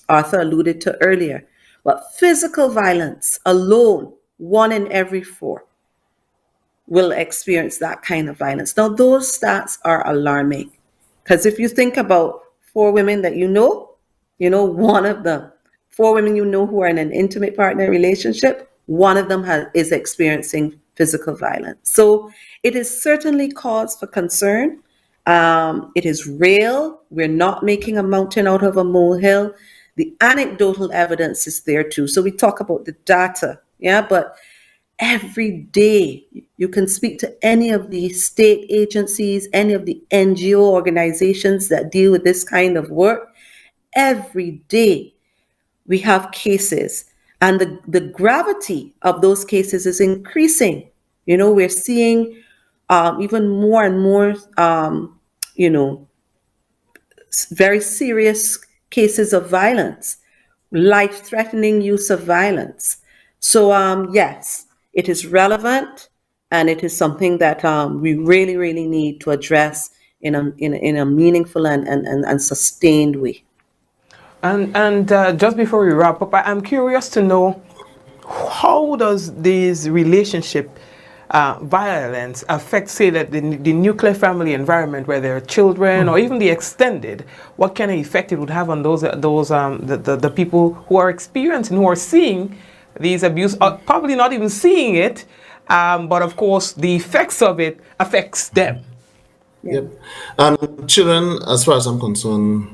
Arthur alluded to earlier. But physical violence alone, 1 in every 4 will experience that kind of violence. Now, those stats are alarming, because if you think about 4 women that you know, one of them, 4 women you know who are in an intimate partner relationship, one of them is experiencing physical violence. So it is certainly cause for concern. It is real. We're not making a mountain out of a molehill. The anecdotal evidence is there too. So we talk about the data, but every day you can speak to any of the state agencies, any of the NGO organizations that deal with this kind of work. Every day we have cases, and the gravity of those cases is increasing. We're seeing even more and more, very serious cases of violence, life-threatening use of violence. So yes, it is relevant, and it is something that we really, really need to address in a meaningful and sustained way. And just before we wrap up, I'm curious to know, how does this relationship violence affect, say, that the nuclear family environment where there are children, or even the extended? What kind of effect it would have on the people who are experiencing, who are seeing these abuse, or probably not even seeing it, but of course the effects of it affects them. Yep. Children, as far as I'm concerned,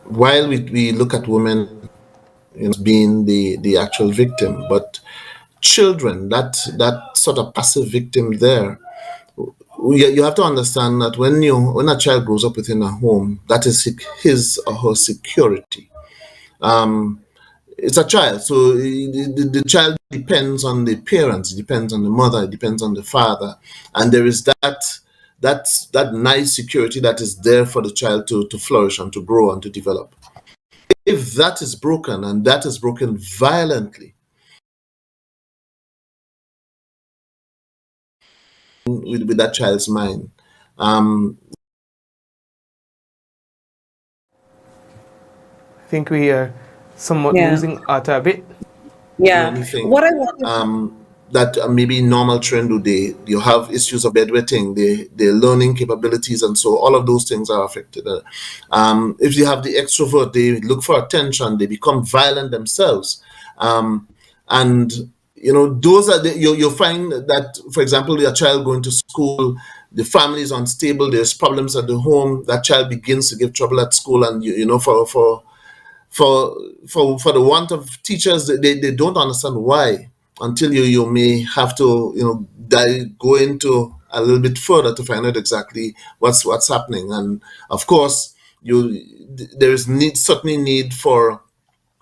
while we look at women being the actual victim, but children, that sort of passive victim there, you have to understand that when a child grows up within a home, that is his or her security. It's a child, so the child depends on the parents, it depends on the mother, it depends on the father, and there is that nice security that is there for the child to flourish and to grow and to develop. If that is broken, and that is broken violently, with that child's mind, I think we are somewhat losing Arthur a bit. anything What I want that maybe normal children do, you have issues of bedwetting, their learning capabilities, and so all of those things are affected. If you have the extrovert, they look for attention, they become violent themselves, and those are you'll find that, for example, your child going to school, the family is unstable, there's problems at the home, that child begins to give trouble at school, and for the want of teachers, they don't understand why, until you may have to go into a little bit further to find out exactly what's happening. And of course there is certainly need for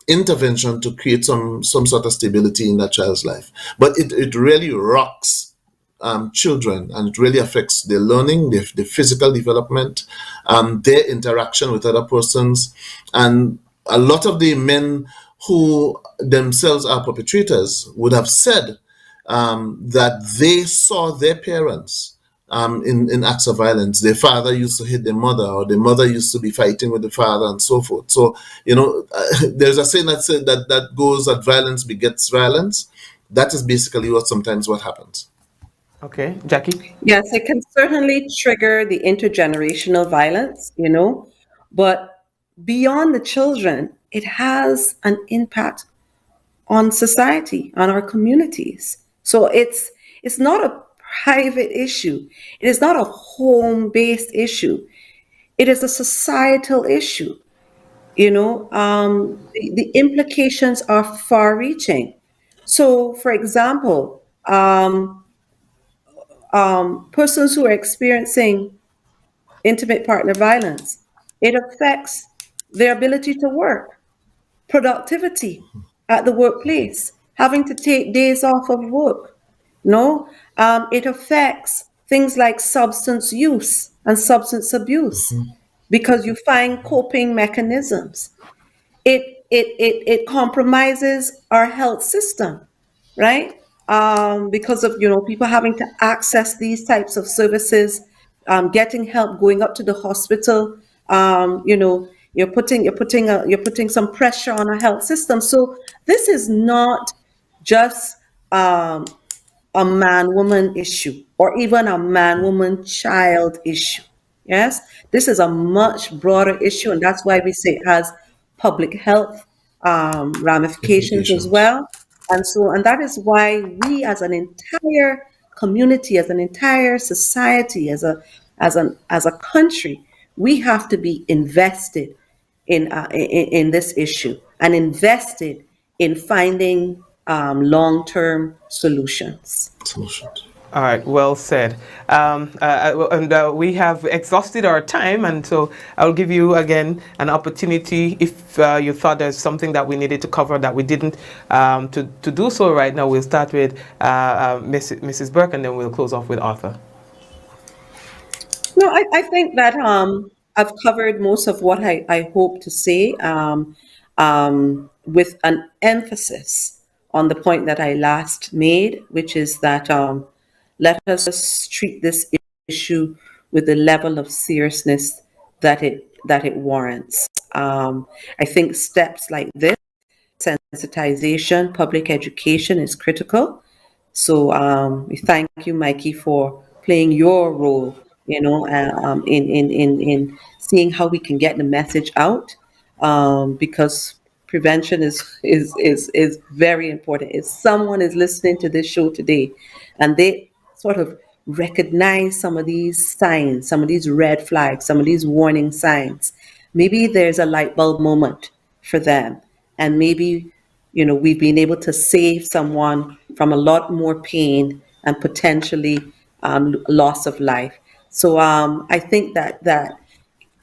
intervention to create some sort of stability in that child's life. But it really rocks children, and it really affects their learning, their physical development, their interaction with other persons. And a lot of the men who themselves are perpetrators would have said that they saw their parents in acts of violence. Their father used to hit their mother, or their mother used to be fighting with the father, and so forth. So, there's a saying that goes that violence begets violence. That is basically what happens. Okay, Jackie. Yes, it can certainly trigger the intergenerational violence, but beyond the children, it has an impact on society, on our communities. So it's not a private issue. It is not a home-based issue. It is a societal issue. The implications are far-reaching. So, for example, persons who are experiencing intimate partner violence, it affects their ability to work, productivity at the workplace, having to take days off of work. No, it affects things like substance use and substance abuse because you find coping mechanisms. It compromises our health system, right? Because of people having to access these types of services, getting help, going up to the hospital. You're putting some pressure on our health system. So this is not just um, a man woman issue or even a man woman child issue. Yes, this is a much broader issue, and that's why we say it has public health ramifications as Implications. well. And that is why we, as an entire community, as an entire society, as a country, we have to be invested in this issue and invested in finding long-term solutions. Solutions. All right, well said. And we have exhausted our time, and so I'll give you again an opportunity if you thought there's something that we needed to cover that we didn't, to do so right now. We'll start with Mrs. Burke, and then we'll close off with Arthur. No, I think that I've covered most of what I hope to say, with an emphasis on the point that I last made, which is that let us just treat this issue with the level of seriousness that it warrants. I think steps like this, sensitization, public education is critical. So we thank you, Mikey, for playing your role, in seeing how we can get the message out, because prevention is very important. If someone is listening to this show today, and they sort of recognize some of these signs, some of these red flags, some of these warning signs, maybe there's a light bulb moment for them, and maybe we've been able to save someone from a lot more pain and potentially loss of life. So I think that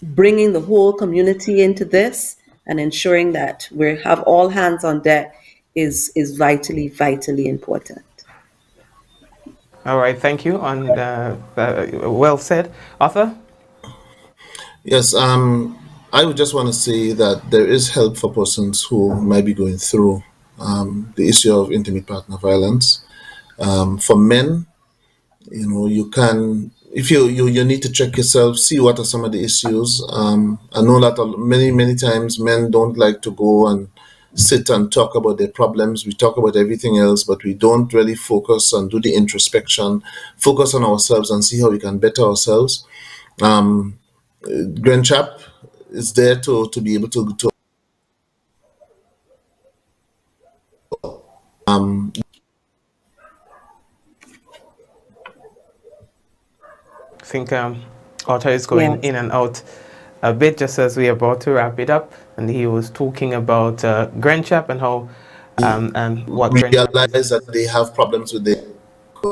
bringing the whole community into this and ensuring that we have all hands on deck is vitally important. All right, thank you. Well said, Arthur. Yes, I would just want to say that there is help for persons who might be going through the issue of intimate partner violence. For men, you can, if you need to check yourself, see what are some of the issues. I know that many times men don't like to go and sit and talk about their problems. We talk about everything else, but we don't really focus and do the introspection, focus on ourselves and see how we can better ourselves. Grenchap is there to be able to I think Arthur is going Yes. in and out a bit just as we're about to wrap it up, and he was talking about Grenchap and how and what Grenchap is. realize that they have problems with their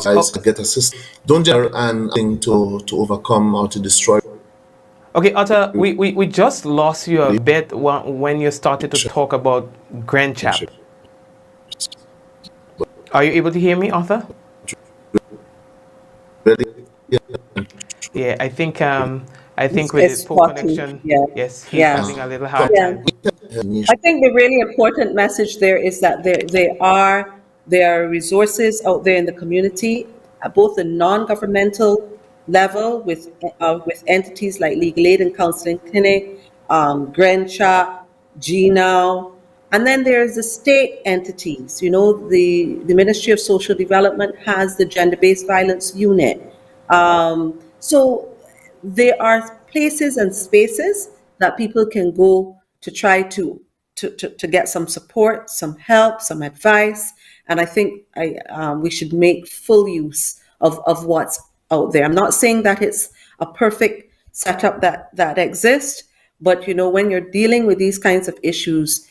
eyes to get assistance. Don't just and thing to overcome or to destroy. Okay, Arthur, we just lost you a bit when you started to talk about Grenchap. Are you able to hear me, Arthur? Really, yeah. Yeah, I think with It's his poor spotty. connection, Yeah. yes, he's Yeah. having a little hard Yeah. time. I think the really important message there is that there are resources out there in the community, at both the non-governmental level with entities like Legal Aid and Counseling Clinic, GrenChat, GNow, And then there's the state entities. You know, the Ministry of Social Development has the gender-based violence unit. So there are places and spaces that people can go to try to get some support, some help, some advice. And I think we should make full use of what's out there. I'm not saying that it's a perfect setup that exists, but you know, when you're dealing with these kinds of issues,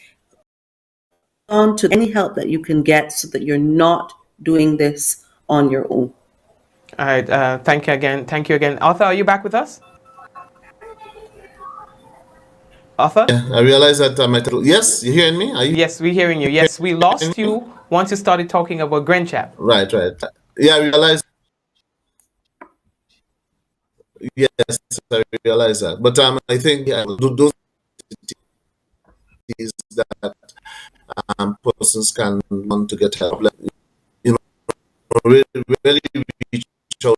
on to any help that you can get so that you're not doing this on your own. All right. Thank you again. Thank you again. Arthur, are you back with us? Arthur? Yeah, I realize that yes, you hearing me? Are you? Yes, we're hearing you. Yes, we lost you once you started talking about Grenchap. Right. Yeah, I realize. Yes, I realize that. But I think those entities that persons can want to get help, you know, really, really reach out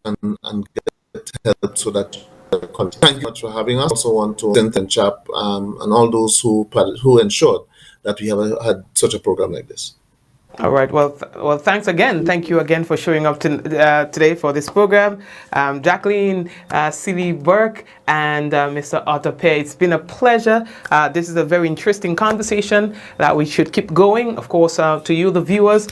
and get help so that. Thank you much for having us. I also want to thank Chap and all those who ensured that we have had such a program like this. All right. Well, thanks again. Thank you again for showing up today for this program. Jacqueline, Celie Burke, and Mr. Arthur Pay. It's been a pleasure. This is a very interesting conversation that we should keep going. Of course, to you, the viewers,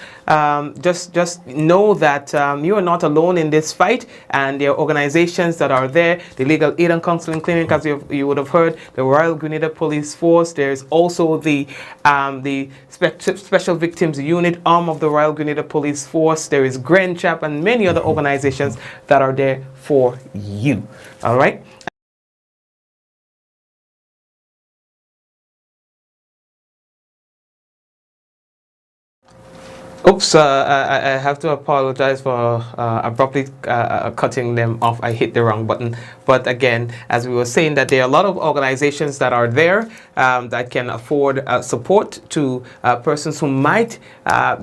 just know that you are not alone in this fight, and there are organizations that are there. The Legal Aid and Counseling Clinic, as you would have heard, the Royal Grenada Police Force. There's also the Special Victims Unit, arm of the Royal Grenada Police Force. There is Grenchap and many other organizations that are there for you. All right. Oops, I have to apologize for abruptly cutting them off. I hit the wrong button. But again, as we were saying, that there are a lot of organizations that are there that can afford support to persons who might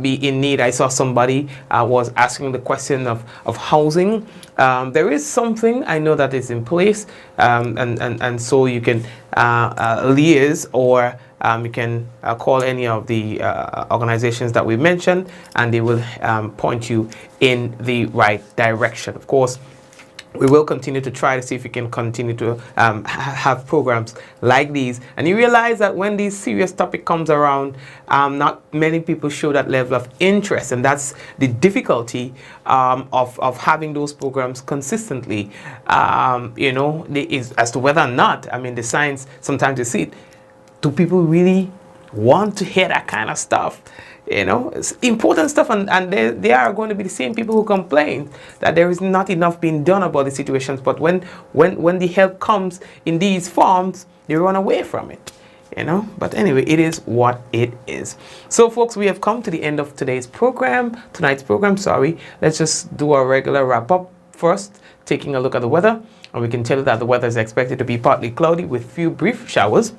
be in need. I saw somebody was asking the question of housing. There is something I know that is in place, and so you can liaise, or you can call any of the organizations that we mentioned, and they will point you in the right direction. Of course, we will continue to try to see if we can continue to have programs like these. And you realize that when this serious topic comes around, not many people show that level of interest, and that's the difficulty of having those programs consistently. You know, is as to whether or not, I mean, the science, sometimes you see it, do people really want to hear that kind of stuff? You know, it's important stuff, and they are going to be the same people who complain that there is not enough being done about the situations. But when the help comes in these forms, they run away from it. You know, but anyway, it is what it is. So, folks, we have come to the end of tonight's program. Sorry. Let's just do our regular wrap up first, taking a look at the weather, and we can tell you that the weather is expected to be partly cloudy with few brief showers.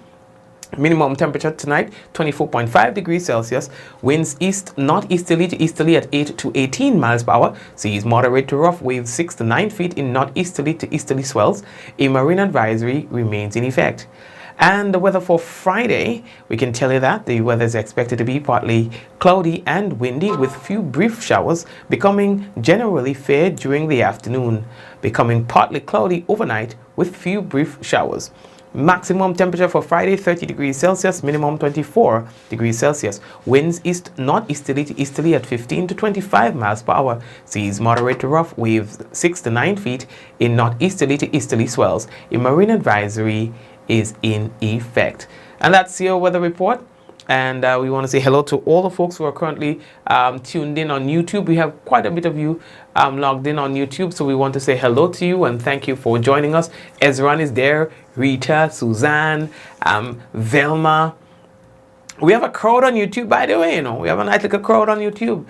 Minimum temperature tonight, 24.5 degrees Celsius. Winds northeasterly to easterly at 8 to 18 miles per hour. Seas moderate to rough, waves 6 to 9 feet in northeasterly to easterly swells. A marine advisory remains in effect. And the weather for Friday, we can tell you that the weather is expected to be partly cloudy and windy with few brief showers, becoming generally fair during the afternoon, becoming partly cloudy overnight with few brief showers. Maximum temperature for Friday, 30 degrees Celsius, minimum 24 degrees Celsius. Winds northeasterly to easterly at 15 to 25 miles per hour. Seas moderate to rough, waves 6 to 9 feet in northeasterly to easterly swells. A marine advisory is in effect. And that's your weather report. And we want to say hello to all the folks who are currently tuned in on YouTube. We have quite a bit of you logged in on YouTube, so we want to say hello to you and thank you for joining us. Ezran is there, Rita, Suzanne, Velma. We have a crowd on YouTube, by the way. You know, we have a nice little crowd on YouTube.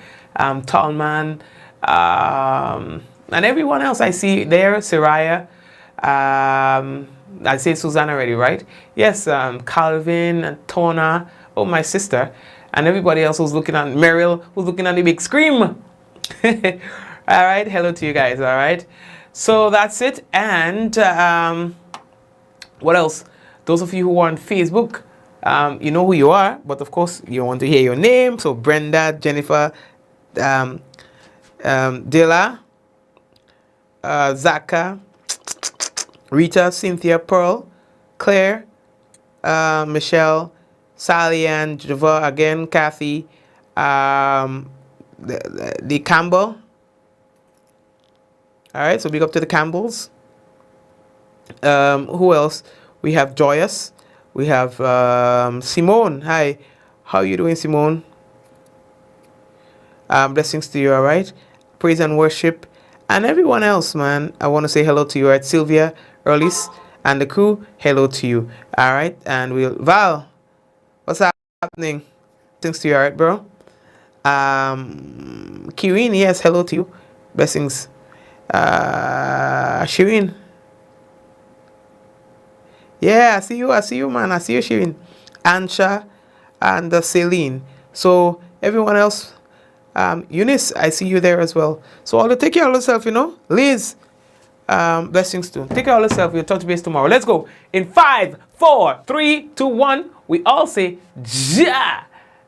Tallman, and everyone else I see there. Saraya. I say Suzanne already, right? Yes, Calvin and Tona. Oh, my sister, and everybody else who's looking at Meryl, who's looking at the big screen. All right, hello to you guys. All right, so that's it. And what else? Those of you who are on Facebook, You know who you are, but of course you want to hear your name. So Brenda, Jennifer, Dilla, Zaka, Rita, Cynthia, Pearl, Claire, Michelle, Sally Ann, Java again, Kathy, the Campbell. All right, so big up to the Campbells. Who else? We have Joyous. We have Simone. Hi, how are you doing, Simone? Blessings to you. All right, praise and worship, and everyone else, man. I want to say hello to you, right? Sylvia, Earlis, and the crew. Hello to you. All right, and we'll Val. What's happening? Thanks to you, all right, bro. Kirin, yes, hello to you. Blessings. Shirin. Yeah, I see you, man. I see you, Shirin. Ansha and Celine. So everyone else, Eunice, I see you there as well. So all take care of yourself, you know. Liz, blessings too. Take care of yourself. We'll touch base tomorrow. Let's go. In 5, 4, 3, 2, 1, we all say, Ja.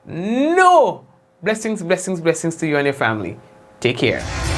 No. Blessings, blessings, blessings to you and your family. Take care.